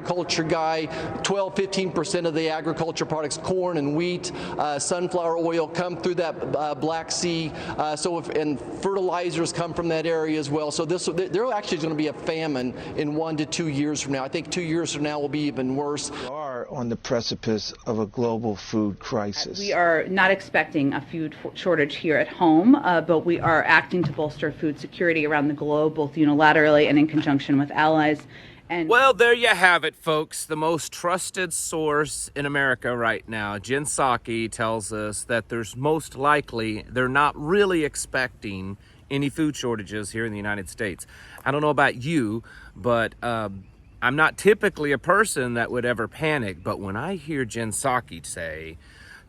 agriculture guy. 12-15% of the agriculture products, corn and wheat, sunflower oil, come through that Black Sea. And fertilizers come from that area as well. So there actually is going to be a famine in 1 to 2 years from now. I think 2 years from now will be even worse. We are on the precipice of a global food crisis. We are not expecting a food shortage here at home, but we are acting to bolster food security around the globe, both unilaterally and in conjunction with allies. Well, there you have it, folks. The most trusted source in America right now, Jen Psaki, tells us that there's most likely they're not really expecting any food shortages here in the United States. I don't know about you, but I'm not typically a person that would ever panic. But when I hear Jen Psaki say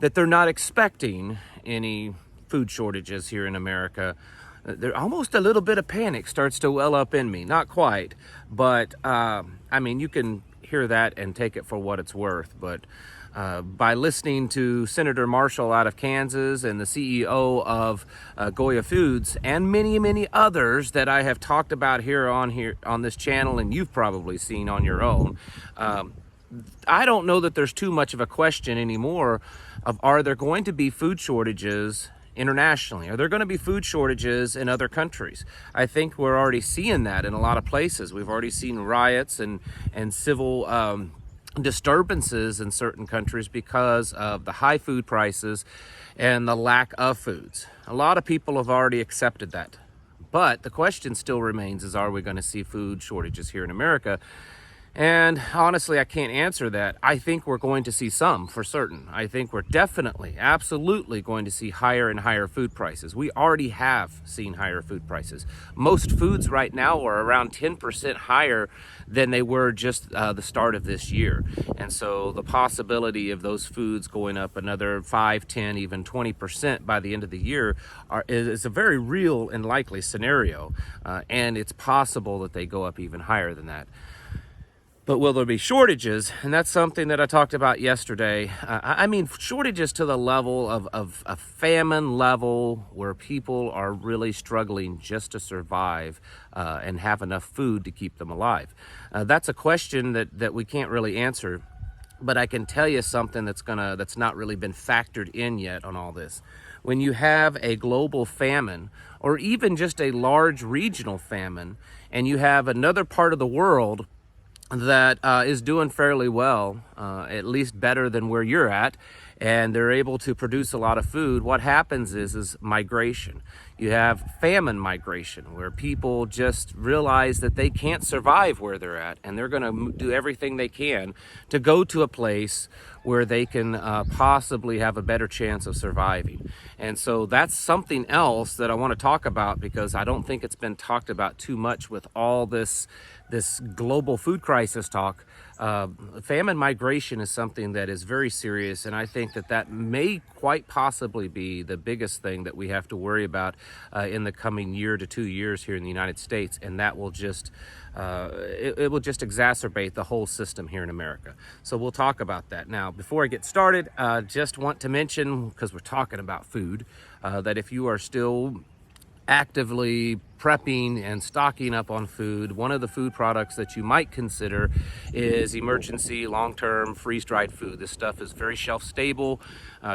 that they're not expecting any food shortages here in America, there almost a little bit of panic starts to well up in me. Not quite, but I mean, you can hear that and take it for what it's worth. But by listening to Senator Marshall out of Kansas and the CEO of Goya Foods and many, many others that I have talked about here on this channel, and you've probably seen on your own, I don't know that there's too much of a question anymore of, are there going to be food shortages internationally? Are there going to be food shortages in other countries? I think we're already seeing that in a lot of places. We've already seen riots and civil disturbances in certain countries because of the high food prices and the lack of foods. A lot of people have already accepted that. But the question still remains is, are we going to see food shortages here in America? And honestly, I can't answer that. I think we're going to see some, for certain. I think we're definitely, absolutely going to see higher and higher food prices. We already have seen higher food prices. Most foods right now are around 10% higher than they were just the start of this year. And so the possibility of those foods going up another 5, 10, even 20% by the end of the year is a very real and likely scenario. And it's possible that they go up even higher than that. But will there be shortages? And that's something that I talked about yesterday. I mean, shortages to the level of a famine level where people are really struggling just to survive and have enough food to keep them alive. That's a question that we can't really answer. But I can tell you something that's not really been factored in yet on all this. When you have a global famine, or even just a large regional famine, and you have another part of the world that is doing fairly well, at least better than where you're at, and they're able to produce a lot of food, what happens is migration. You have famine migration, where people just realize that they can't survive where they're at, and they're going to do everything they can to go to a place where they can possibly have a better chance of surviving. And so that's something else that I want to talk about, because I don't think it's been talked about too much with all this global food crisis talk. Famine migration is something that is very serious, and I think that may quite possibly be the biggest thing that we have to worry about in the coming year to 2 years here in the United States, and that will just it will just exacerbate the whole system here in America. So we'll talk about that. Now, before I get started, just want to mention, because we're talking about food, that if you are still actively prepping and stocking up on food, one of the food products that you might consider is emergency long-term freeze-dried food. This stuff is very shelf stable,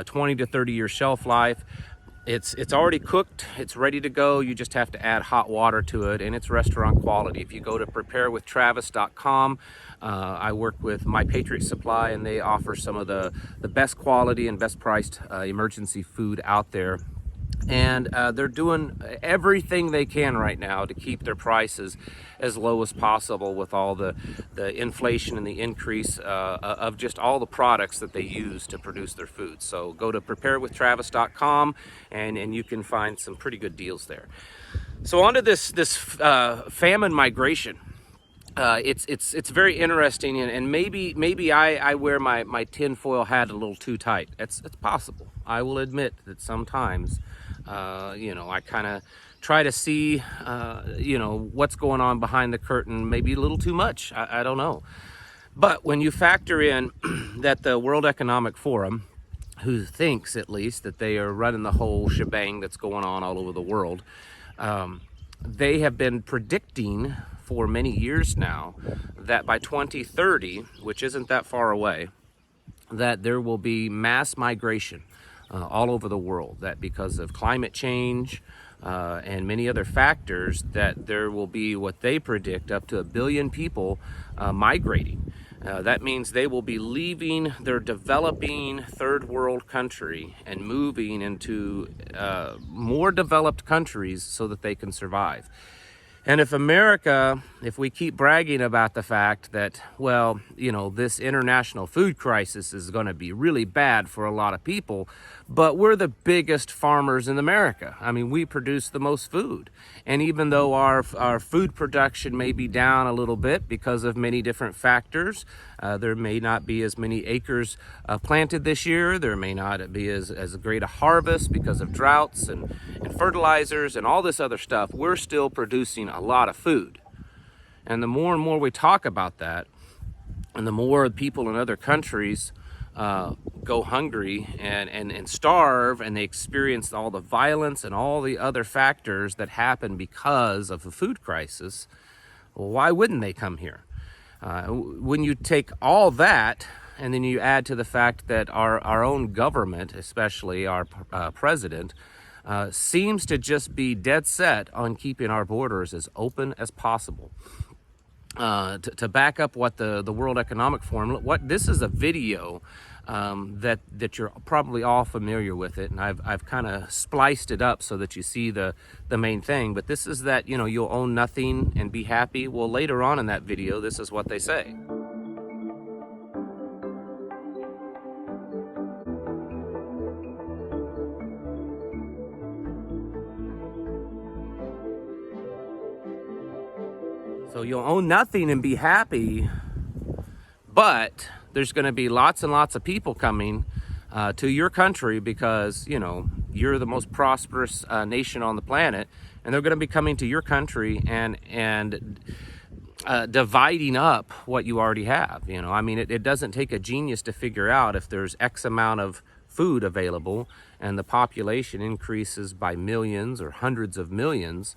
20 to 30 year shelf life. It's already cooked, it's ready to go. You just have to add hot water to it, and it's restaurant quality. If you go to preparewithtravis.com, I work with My Patriot Supply, and they offer some of the best quality and best priced emergency food out there. And they're doing everything they can right now to keep their prices as low as possible with all the inflation and the increase of just all the products that they use to produce their food. So go to preparewithtravis.com and you can find some pretty good deals there. So on to this famine migration. It's very interesting, and maybe I wear my tinfoil hat a little too tight. It's possible. I will admit that sometimes I kind of try to see what's going on behind the curtain, maybe a little too much. I don't know. But when you factor in that the World Economic Forum, who thinks at least that they are running the whole shebang that's going on all over the world, they have been predicting for many years now that by 2030, which isn't that far away, that there will be mass migration all over the world, that because of climate change and many other factors, that there will be what they predict up to 1 billion people migrating. That means they will be leaving their developing third world country and moving into more developed countries so that they can survive. And if America, if we keep bragging about the fact that, well, you know, this international food crisis is going to be really bad for a lot of people, but we're the biggest farmers in America. I mean, we produce the most food. And even though our food production may be down a little bit because of many different factors, there may not be as many acres planted this year. There may not be as great a harvest because of droughts and fertilizers and all this other stuff. We're still producing a lot of food. And the more and more we talk about that, and the more people in other countries go hungry and starve, and they experience all the violence and all the other factors that happen because of the food crisis, well, why wouldn't they come here? When you take all that and then you add to the fact that our own government, especially our president, seems to just be dead set on keeping our borders as open as possible. To back up what the World Economic Forum, this is a video that you're probably all familiar with it, and I've kind of spliced it up so that you see the main thing. But this is that, you know, you'll own nothing and be happy. Well, later on in that video, this is what they say. So you'll own nothing and be happy, but there's going to be lots and lots of people coming to your country because, you know, you're the most prosperous nation on the planet, and they're going to be coming to your country and dividing up what you already have. You know, I mean, it doesn't take a genius to figure out if there's X amount of food available and the population increases by millions or hundreds of millions.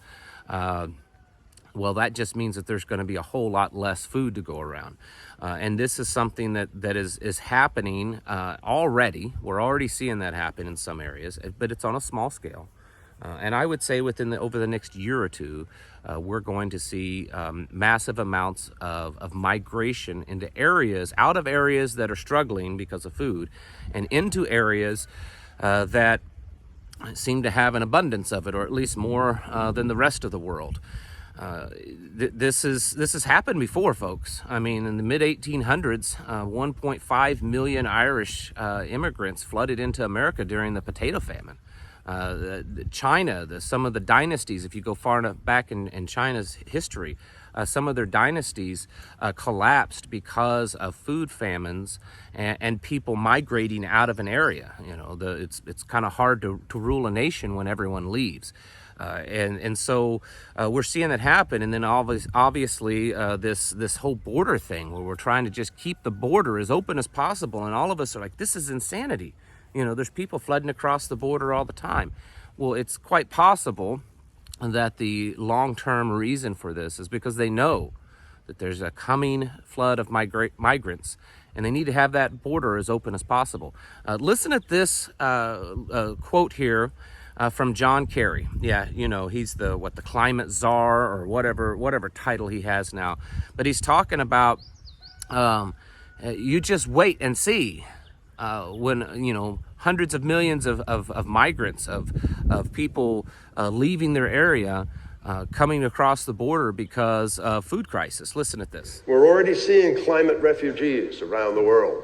Well, that just means that there's going to be a whole lot less food to go around. And this is something that is happening already. We're already seeing that happen in some areas, but it's on a small scale. And I would say over the next year or two, we're going to see massive amounts of migration into areas, out of areas that are struggling because of food, and into areas that seem to have an abundance of it, or at least more than the rest of the world. This has happened before, folks. I mean, in the mid-1800s, 1.5 million Irish immigrants flooded into America during the potato famine. China, some of the dynasties, if you go far enough back in China's history, some of their dynasties collapsed because of food famines and people migrating out of an area. You know, it's kind of hard to rule a nation when everyone leaves. And so we're seeing that happen, and then obviously this whole border thing where we're trying to just keep the border as open as possible, and all of us are like, this is insanity. You know, there's people flooding across the border all the time. Well, it's quite possible that the long-term reason for this is because they know that there's a coming flood of migrants, and they need to have that border as open as possible. Listen at this quote here. From John Kerry. Yeah, you know, he's the climate czar or whatever title he has now. But he's talking about you just wait and see when, you know, hundreds of millions of migrants, of people leaving their area, coming across the border because of food crisis. Listen at this. We're already seeing climate refugees around the world.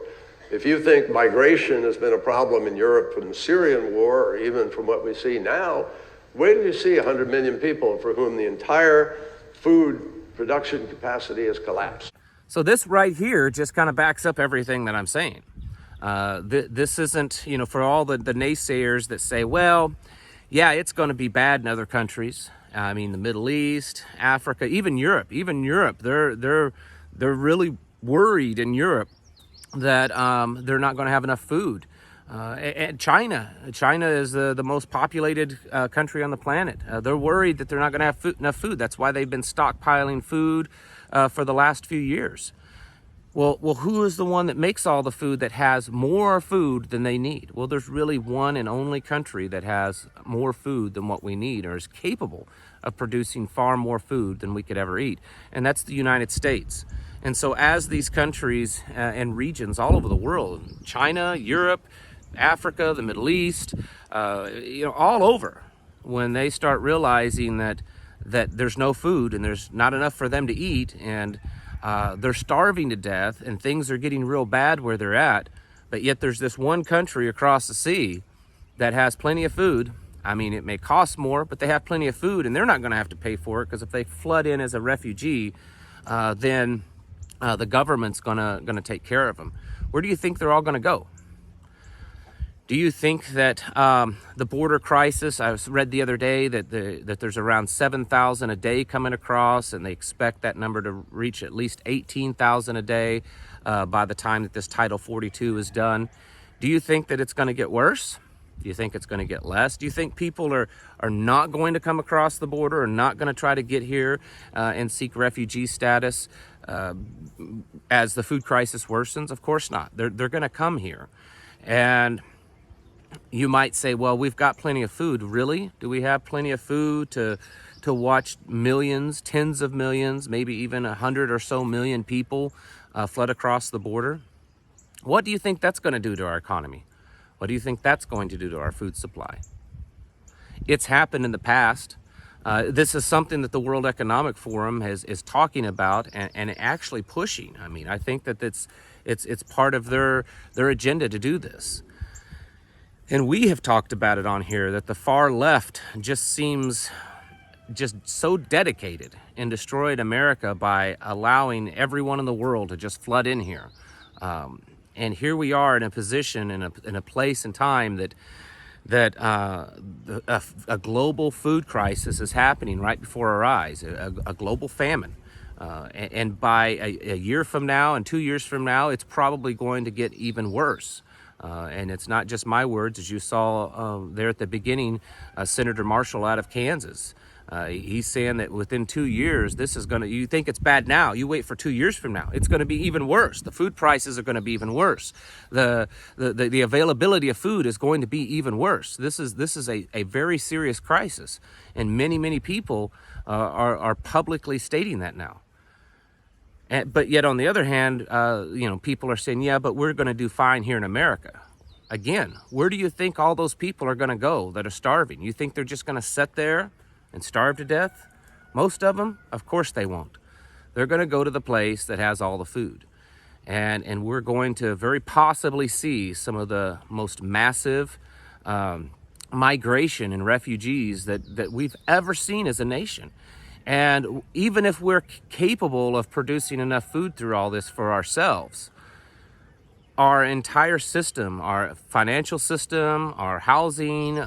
If you think migration has been a problem in Europe from the Syrian war, or even from what we see now, wait till you see 100 million people for whom the entire food production capacity has collapsed. So this right here just kind of backs up everything that I'm saying. This isn't, you know, for all the naysayers that say, well, yeah, it's going to be bad in other countries. I mean, the Middle East, Africa, even Europe, they're really worried in Europe that they're not going to have enough food And China is the most populated country on the planet. They're worried that they're not going to have enough food. That's why they've been stockpiling food for the last few years. Well, who is the one that makes all the food that has more food than they need? Well, there's really one and only country that has more food than what we need, or is capable of producing far more food than we could ever eat, and that's the United States. And so as these countries and regions all over the world, China, Europe, Africa, the Middle East, all over, when they start realizing that there's no food and there's not enough for them to eat, and they're starving to death, and things are getting real bad where they're at, but yet there's this one country across the sea that has plenty of food. I mean, it may cost more, but they have plenty of food, and they're not going to have to pay for it, because if they flood in as a refugee, then the government's gonna take care of them. Where do you think they're all going to go? Do you think that the border crisis, I read the other day that there's around 7,000 a day coming across, and they expect that number to reach at least 18,000 a day by the time that this Title 42 is done? Do you think that it's going to get worse? Do you think it's going to get less? Do you think people are not going to come across the border, or not going to try to get here and seek refugee status as the food crisis worsens? Of course not. They're going to come here. And you might say, well, we've got plenty of food. Really? Do we have plenty of food to watch millions, tens of millions, maybe even 100 or so million people flood across the border? What do you think that's going to do to our economy? What do you think that's going to do to our food supply? It's happened in the past. This is something that the World Economic Forum is talking about and actually pushing. I mean, I think that it's part of their agenda to do this. And we have talked about it on here, that the far left just seems just so dedicated and destroyed America by allowing everyone in the world to just flood in here. And here we are in a position, in a place and time that a global food crisis is happening right before our eyes, a global famine. And by a year from now and 2 years from now, it's probably going to get even worse. And it's not just my words, as you saw there at the beginning, Senator Marshall out of Kansas. He's saying that within 2 years, this is you think it's bad now, you wait for 2 years from now, it's going to be even worse. The food prices are going to be even worse. The availability of food is going to be even worse. This is a very serious crisis. And many people are publicly stating that now. But yet, on the other hand, people are saying, yeah, but we're going to do fine here in America. Again, where do you think all those people are going to go that are starving? You think they're just going to sit there and starve to death? Most of them, of course they won't. They're going to go to the place that has all the food. And we're going to very possibly see some of the most massive migration and refugees that we've ever seen as a nation. And even if we're capable of producing enough food through all this for ourselves, our entire system, our financial system, our housing,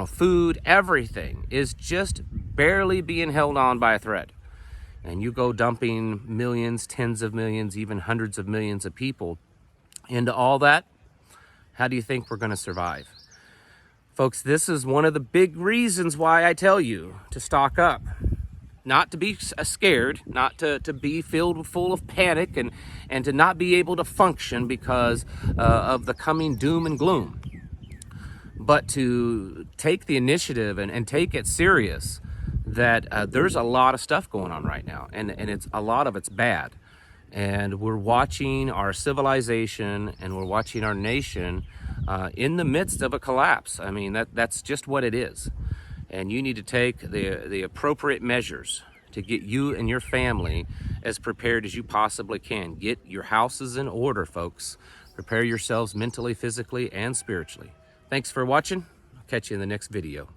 food, everything is just barely being held on by a thread. And you go dumping millions, tens of millions, even hundreds of millions of people into all that, how do you think we're going to survive? Folks, this is one of the big reasons why I tell you to stock up. Not to be scared, not to be full of panic and to not be able to function because of the coming doom and gloom, but to take the initiative and take it serious that there's a lot of stuff going on right now, and it's a lot of it's bad. And we're watching our civilization and we're watching our nation in the midst of a collapse. I mean, that's just what it is. And you need to take the appropriate measures to get you and your family as prepared as you possibly can. Get your houses in order, folks. Prepare yourselves mentally, physically, and spiritually. Thanks for watching. I'll catch you in the next video.